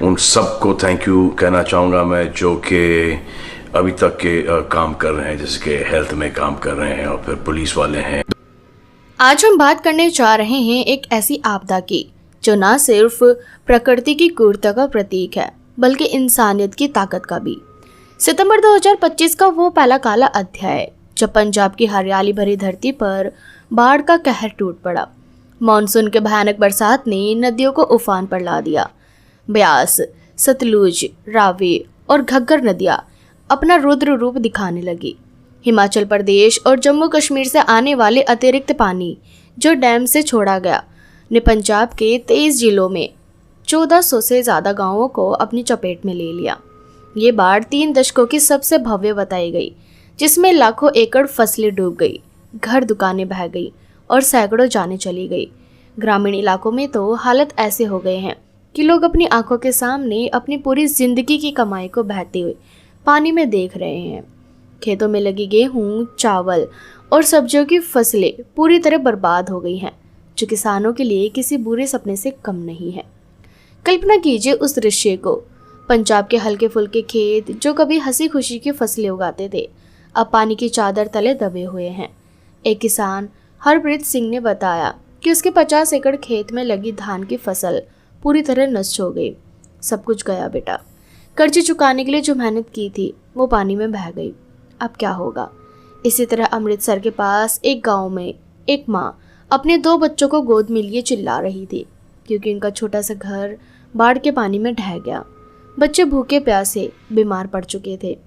उन सबको thank you कहना चाहूँगा मैं, जो कि अभी तक के काम कर रहे हैं, जैसे कि हेल्थ में काम कर रहे हैं और फिर पुलिस वाले हैं। आज हम बात करने जा रहे हैं एक ऐसी आपदा की जो ना सिर्फ प्रकृति की क्रूरता का प्रतीक है बल्कि इंसानियत की ताकत का भी। सितंबर 2025 का वो पहला काला अध्याय जब पंजाब की हरियाली भरी धरती पर बाढ़ का कहर टूट पड़ा। मॉनसून के भयानक बरसात ने नदियों को उफान पर ला दिया। ब्यास, सतलुज, रावी और घग्गर नदियां अपना रुद्र रूप दिखाने लगी। हिमाचल प्रदेश और जम्मू कश्मीर से आने वाले अतिरिक्त पानी जो डैम से छोड़ा गया ने पंजाब के 23 जिलों में 1400 से ज़्यादा गांवों को अपनी चपेट में ले लिया। ये बाढ़ 3 दशकों की सबसे भव्य बताई गई, जिसमें लाखों एकड़ फसलें डूब गई, घर दुकानें बह गई और सैकड़ों जानें चली गई। ग्रामीण इलाकों में तो हालत ऐसे हो गए हैं कि लोग अपनी आंखों के सामने अपनी पूरी जिंदगी की कमाई को बहते हुए पानी में देख रहे हैं। खेतों में लगी गेहूं, चावल और सब्जियों की फसलें पूरी तरह बर्बाद हो गई हैं, जो किसानों के लिए किसी बुरे सपने से कम नहीं है। कल्पना कीजिए उस दृश्य को। पंजाब के हल्के फुल्के खेत जो कभी हंसी खुशी की फसलें उगाते थे, अब पानी की चादर तले दबे हुए हैं। एक किसान हरप्रीत सिंह ने बताया कि उसके 50 एकड़ खेत में लगी धान की फसल पूरी तरह नष्ट हो गई। सब कुछ गया बेटा। कर्जे चुकाने के लिए जो मेहनत की थी वो पानी में बह गई। अब क्या होगा? इसी तरह अमृतसर के पास एक गांव में एक माँ अपने 2 बच्चों को गोद में लिए चिल्ला रही थी क्योंकि उनका छोटा सा घर बाढ़ के पानी में ढह गया। बच्चे भूखे प्यासे बीमार पड़ चुके थे।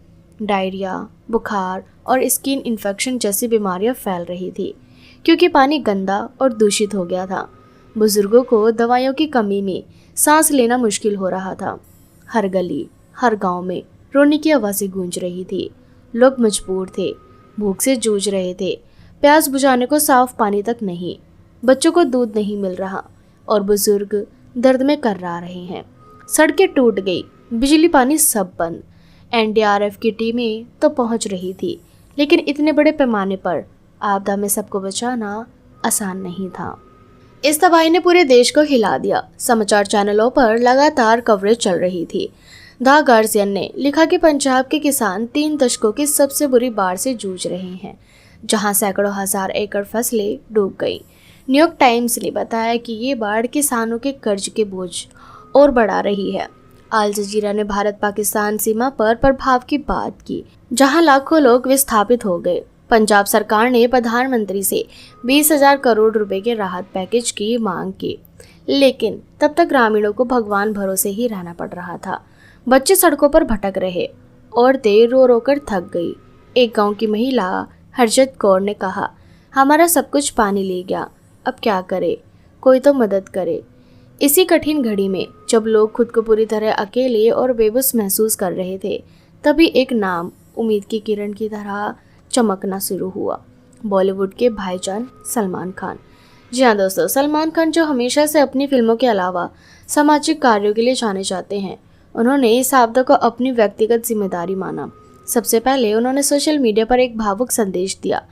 डायरिया, बुखार और स्किन इन्फेक्शन जैसी बीमारियां फैल रही थी क्योंकि पानी गंदा और दूषित हो गया था। बुजुर्गों को दवाइयों की कमी में सांस लेना मुश्किल हो रहा था। हर गली, हर गांव में रोने की आवाज़ें गूंज रही थी। लोग मजबूर थे, भूख से जूझ रहे थे, प्यास बुझाने को साफ पानी तक नहीं, बच्चों को दूध नहीं मिल रहा और बुजुर्ग दर्द में कर्रा रहे हैं। सड़कें टूट गई, बिजली पानी सब बंद। एनडीआरएफ की टीमें तो पहुंच रही थी, लेकिन इतने बड़े पैमाने पर आपदा में सबको बचाना आसान नहीं था। इस तबाही ने पूरे देश को हिला दिया। समाचार चैनलों पर लगातार कवरेज चल रही थी। द गार्जियन ने लिखा कि पंजाब के किसान 3 दशकों की सबसे बुरी बाढ़ से जूझ रहे हैं, जहां सैकड़ों हजार एकड़ फसलें डूब गई। न्यूयॉर्क टाइम्स ने बताया कि ये बाढ़ किसानों के कर्ज के बोझ और बढ़ा रही है। अल जजीरा ने भारत पाकिस्तान सीमा पर प्रभाव की बात की, जहां लाखों लोग विस्थापित हो गए। पंजाब सरकार ने प्रधानमंत्री से 20,000 करोड़ रुपए के राहत पैकेज की मांग की, लेकिन तब तक ग्रामीणों को भगवान भरोसे ही रहना पड़ रहा था। बच्चे सड़कों पर भटक रहे, औरतें रो रो कर थक गई। एक गांव की महिला हरजत कौर ने कहा, हमारा सब कुछ पानी ले गया, अब क्या करे, कोई तो मदद करे। इसी कठिन घड़ी में जब लोग खुद को पूरी तरह अकेले और बेबस महसूस कर रहे थे, तभी एक नाम उम्मीद की किरण की तरह चमकना शुरू हुआ। बॉलीवुड के भाईजान सलमान खान। जी हाँ दोस्तों, सलमान खान जो हमेशा से अपनी फिल्मों के अलावा सामाजिक कार्यों के लिए जाने जाते हैं, उन्होंने इस आपदा को अपनी व्यक्तिगत जिम्मेदारी माना। सबसे पहले उन्होंने सोशल मीडिया पर एक भावुक संदेश दिया।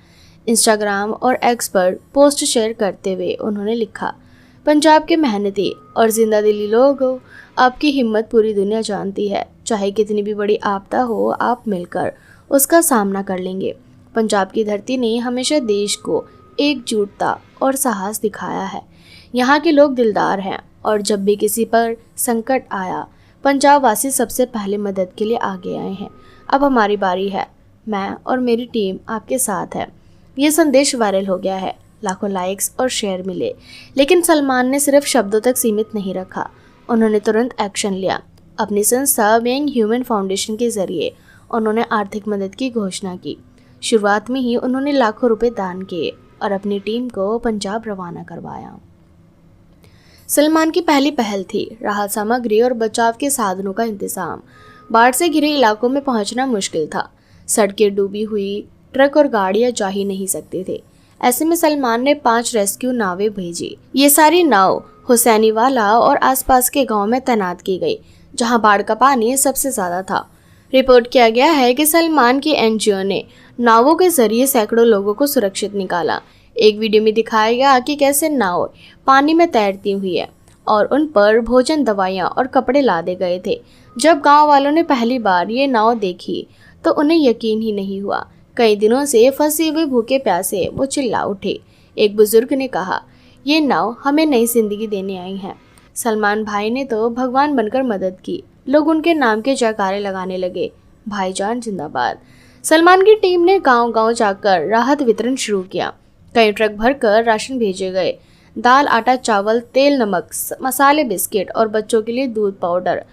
इंस्टाग्राम और एक्स पर पोस्ट शेयर करते हुए उन्होंने लिखा, पंजाब के मेहनती और जिंदा दिली लोगों, आपकी हिम्मत पूरी दुनिया जानती है। चाहे कितनी भी बड़ी आपदा हो, आप मिलकर उसका सामना कर लेंगे। पंजाब की धरती ने हमेशा देश को एकजुटता और साहस दिखाया है। यहाँ के लोग दिलदार हैं और जब भी किसी पर संकट आया, पंजाब वासी सबसे पहले मदद के लिए आगे आए हैं। अब हमारी बारी है, मैं और मेरी टीम आपके साथ है। ये संदेश वायरल हो गया है, लाखों लाइक्स और शेयर मिले, लेकिन सलमान ने सिर्फ शब्दों तक सीमित नहीं रखा। उन्होंने तुरंत एक्शन लिया। अपनी संस्था बीइंग ह्यूमन फाउंडेशन के जरिए उन्होंने आर्थिक मदद की घोषणा की। शुरुआत में ही उन्होंने लाखों रुपए दान किए और अपनी टीम को पंजाब रवाना करवाया। सलमान की पहली पहल थी राहत सामग्री और बचाव के साधनों का इंतजाम। बाढ़ से घिरे इलाकों में पहुंचना मुश्किल था। सड़कें डूबी हुई, ट्रक और गाड़ियां जा ही नहीं सकते थे। ऐसे में सलमान ने 5 रेस्क्यू नावें भेजी। ये सारी नाव हुसैनीवाला और आसपास के गांव में तैनात की गई, जहां बाढ़ का पानी सबसे ज्यादा था। रिपोर्ट किया गया है कि सलमान की एनजीओ ने नावों के जरिए सैकड़ों लोगों को सुरक्षित निकाला। एक वीडियो में दिखाया गया कि कैसे नाव पानी में तैरती हुई है और उन पर भोजन, दवाइयाँ और कपड़े लादे गए थे। जब गांव वालों ने पहली बार ये नाव देखी तो उन्हें यकीन ही नहीं हुआ। कई दिनों से फंसे हुए भूखे प्यासे वो चिल्ला उठे। एक बुजुर्ग ने कहा, ये नाव हमें नई जिंदगी देने आई है। सलमान भाई ने तो भगवान बनकर मदद की। लोग उनके नाम के जयकारे लगाने लगे, भाईजान जिंदाबाद। सलमान की टीम ने गांव-गांव जाकर राहत वितरण शुरू किया। कई ट्रक भरकर राशन भेजे गए। दाल, आटा, चावल, तेल, नमक, मसाले, बिस्किट और बच्चों के लिए दूध पाउडर।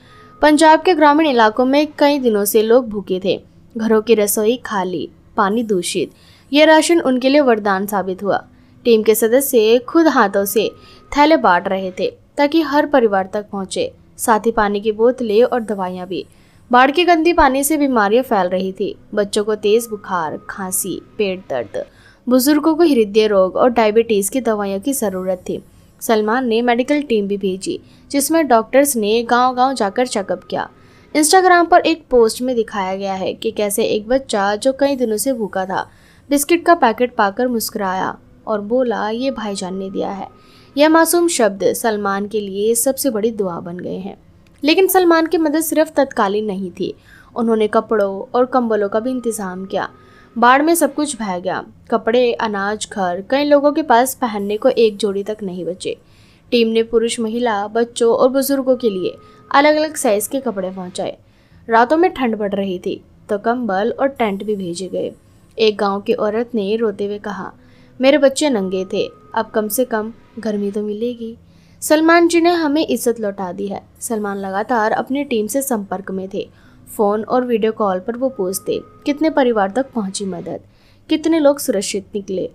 पंजाब के ग्रामीण इलाकों में कई दिनों से लोग भूखे थे। घरों की रसोई खाली, पानी दूषित। यह राशन उनके लिए वरदान साबित हुआ। टीम के सदस्य खुद हाथों से थैले बांट रहे थे ताकि हर परिवार तक पहुंचे। साथ ही पानी की बोतलें और दवाइयाँ भी। बाढ़ के गंदे पानी से बीमारियां फैल रही थी। बच्चों को तेज बुखार, खांसी, पेट दर्द, बुजुर्गों को हृदय रोग और डायबिटीज की दवाइयों की जरूरत थी। सलमान ने मेडिकल टीम भी भेजी, जिसमें डॉक्टर्स ने गांव-गांव जाकर चेकअप किया। इंस्टाग्राम पर एक पोस्ट में दिखाया गया है कि कैसे एक बच्चा जो कई दिनों से भूखा था, बिस्किट का पैकेट पाकर मुस्कुराया और बोला, ये भाईजान ने दिया है। यह मासूम शब्द सलमान के लिए सबसे बड़ी दुआ बन गए हैं। लेकिन सलमान की मदद सिर्फ तत्कालीन नहीं थी। उन्होंने कपड़ों और कंबलों का भी इंतजाम किया। बाढ़ में सब कुछ बह गया, कपड़े, अनाज, घर। कई लोगों के पास पहनने को एक जोड़ी तक नहीं बचे। टीम ने पुरुष, महिला, बच्चों और बुजुर्गों के लिए अलग अलग साइज के कपड़े पहुंचाए। रातों में ठंड पड़ रही थी तो कंबल और टेंट भी भेजे गए। एक गांव की औरत ने रोते हुए कहा, मेरे बच्चे नंगे थे, अब कम से कम गर्मी तो मिलेगी। सलमान जी ने हमें इज्जत लौटा दी है। सलमान लगातार अपनी टीम से संपर्क में थे। फ़ोन और वीडियो कॉल पर वो पूछते, कितने परिवार तक पहुंची मदद, कितने लोग सुरक्षित निकले,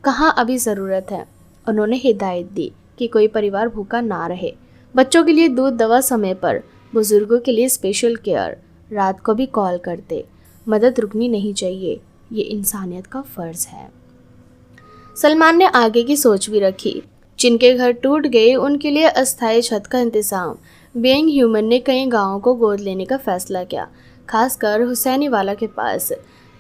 कहाँ अभी ज़रूरत है। उन्होंने हिदायत दी कि कोई परिवार भूखा ना रहे। बच्चों के लिए दूध, दवा समय पर, बुजुर्गों के लिए स्पेशल केयर। रात को भी कॉल करते। मदद रुकनी नहीं चाहिए, ये इंसानियत का फ़र्ज़ है। सलमान ने आगे की सोच भी रखी। जिनके घर टूट गए उनके लिए अस्थायी छत का इंतजाम। बीइंग ह्यूमन ने कई गांवों को गोद लेने का फैसला किया, खासकर हुसैनी वाला के पास।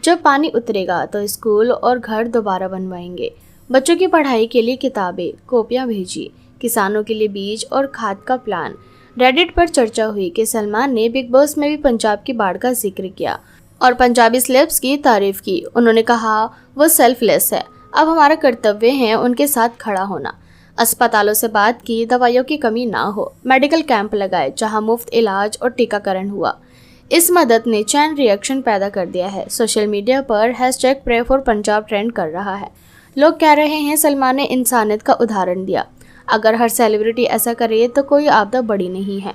जब पानी उतरेगा तो स्कूल और घर दोबारा बनवाएंगे। बच्चों की पढ़ाई के लिए किताबें, कॉपियां भेजी। किसानों के लिए बीज और खाद का प्लान। रेडिट पर चर्चा हुई कि सलमान ने बिग बॉस में भी पंजाब की बाढ़ का जिक्र किया और पंजाबी सेलेब्स की तारीफ की। उन्होंने कहा, वो सेल्फलेस है, अब हमारा कर्तव्य है उनके साथ खड़ा होना। अस्पतालों से बात की, दवाइयों की कमी ना हो। मेडिकल कैंप लगाए जहां मुफ्त इलाज और टीकाकरण हुआ। इस मदद ने चैन रिएक्शन पैदा कर दिया है। सोशल मीडिया पर #PrayForPunjab ट्रेंड कर रहा है। लोग कह रहे हैं सलमान ने इंसानियत का उदाहरण दिया। अगर हर सेलिब्रिटी ऐसा करे तो कोई आपदा बड़ी नहीं है।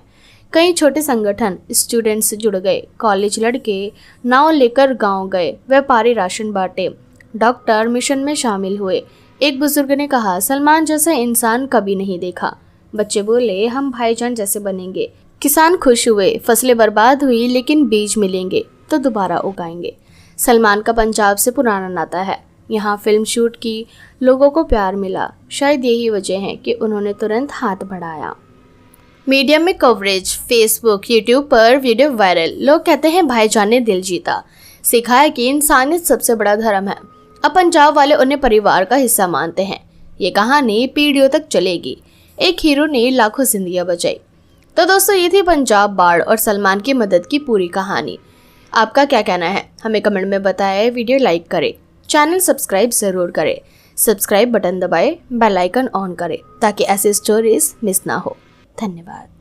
कई छोटे संगठन, स्टूडेंट्स जुड़ गए, कॉलेज लड़के नाव लेकर गाँव गए, व्यापारी राशन बांटे, डॉक्टर मिशन में शामिल हुए। एक बुजुर्ग ने कहा, सलमान जैसा इंसान कभी नहीं देखा। बच्चे बोले, हम भाईजान जैसे बनेंगे। किसान खुश हुए, फसलें बर्बाद हुई लेकिन बीज मिलेंगे तो दोबारा उगाएंगे। सलमान का पंजाब से पुराना नाता है। यहाँ फिल्म शूट की, लोगों को प्यार मिला। शायद यही वजह है कि उन्होंने तुरंत हाथ बढ़ाया। मीडिया में कवरेज, फेसबुक, यूट्यूब पर वीडियो वायरल। लोग कहते हैं भाईजान ने दिल जीता, सिखाया कि इंसानियत सबसे बड़ा धर्म है। अब पंजाब वाले उन्हें परिवार का हिस्सा मानते हैं। ये कहानी पीढ़ियों तक चलेगी। एक हीरो ने लाखों जिंदगियां बचाई। तो दोस्तों, ये थी पंजाब बाढ़ और सलमान की मदद की पूरी कहानी। आपका क्या कहना है हमें कमेंट में बताएं। वीडियो लाइक करें, चैनल सब्सक्राइब जरूर करें। सब्सक्राइब बटन दबाएं, बेल आइकन ऑन करें ताकि ऐसे स्टोरीज मिस ना हो। धन्यवाद।